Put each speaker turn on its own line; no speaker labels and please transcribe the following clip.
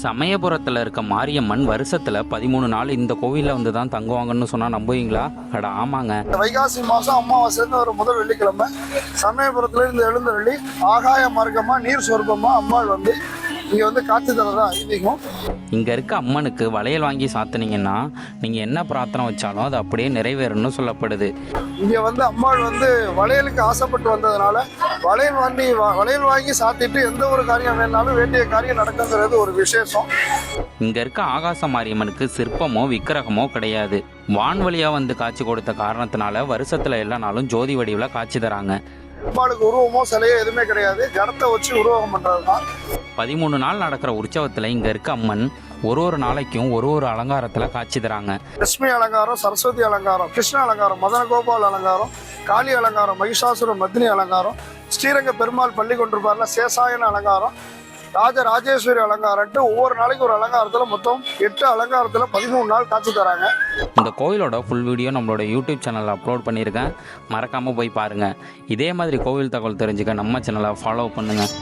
சமயபுரத்தில் இருக்க மாரியம்மன் வருஷத்தில் 13 நாள் இந்த கோவிலில் வந்து தான் தங்குவாங்கன்னு சொன்னால் நம்புவீங்களா? அட ஆமாங்க.
வைகாசி மாதம் அமாவாசைன்னு ஒரு முதல் வெள்ளிக்கிழமை சமயபுரத்துல இருந்து எழுந்தருளி ஆகாய மார்க்கமா நீர் சொர்க்கமா அம்மாள் வந்து இங்கே வந்து காட்சி தரதா ஐதீகம்.
இங்கே இருக்க அம்மனுக்கு வளையல் வாங்கி சாத்துனீங்கன்னா நீங்கள் என்ன பிரார்த்தனை வச்சாலும் அது அப்படியே நிறைவேறும்னு சொல்லப்படுது.
இங்கே வந்து அம்மாள் வந்து வளையலுக்கு ஆசைப்பட்டு வந்ததுனால வளையல் வாங்கி சாத்திட்டு எந்த ஒரு காரியம் வேணாலும் வேண்டிய காரியம் நடக்குங்கிறது ஒரு விசேஷம்.
இங்கே இருக்க ஆகாச மாரியம்மனுக்கு சிற்பமோ விக்கிரகமோ கிடையாது. வான்வழியாக வந்து காட்சி கொடுத்த காரணத்தினால வருஷத்தில் எல்லா நாளும் ஜோதி வடிவில் காட்சி தராங்க.
அம்பாளுக்கு உருவமோ சிலையோ எதுவுமே கிடையாது, ஜடத்தை வச்சு உருவகம் பண்ணுறது தான்.
13 நாள் நடக்கிற உற்சவத்தில் இங்கே இருக்க அம்மன் ஒரு நாளைக்கும் ஒரு அலங்காரத்தில் காட்சி தராங்க.
லட்சுமி அலங்காரம், சரஸ்வதி அலங்காரம், கிருஷ்ண அலங்காரம், மதன கோபால் அலங்காரம், காளி அலங்காரம், மகிஷாசுர மத்தினி அலங்காரம், ஸ்ரீரங்க பெருமாள் பள்ளி கொண்டிருப்பார்ல சேசாயன அலங்காரம், ராஜராஜேஸ்வரி அலங்காரம்ட்டு ஒவ்வொரு நாளைக்கு ஒரு அலங்காரத்தில் மொத்தம் 8 அலங்காரத்தில் 13 நாள் காட்சி தராங்க.
இந்த கோவிலோட ஃபுல் வீடியோ நம்மளோட யூடியூப் சேனலில் அப்லோட் பண்ணியிருக்கேன், மறக்காமல் போய் பாருங்கள். இதே மாதிரி கோவில் தகவல் தெரிஞ்சுக்க நம்ம சேனலை ஃபாலோ பண்ணுங்கள்.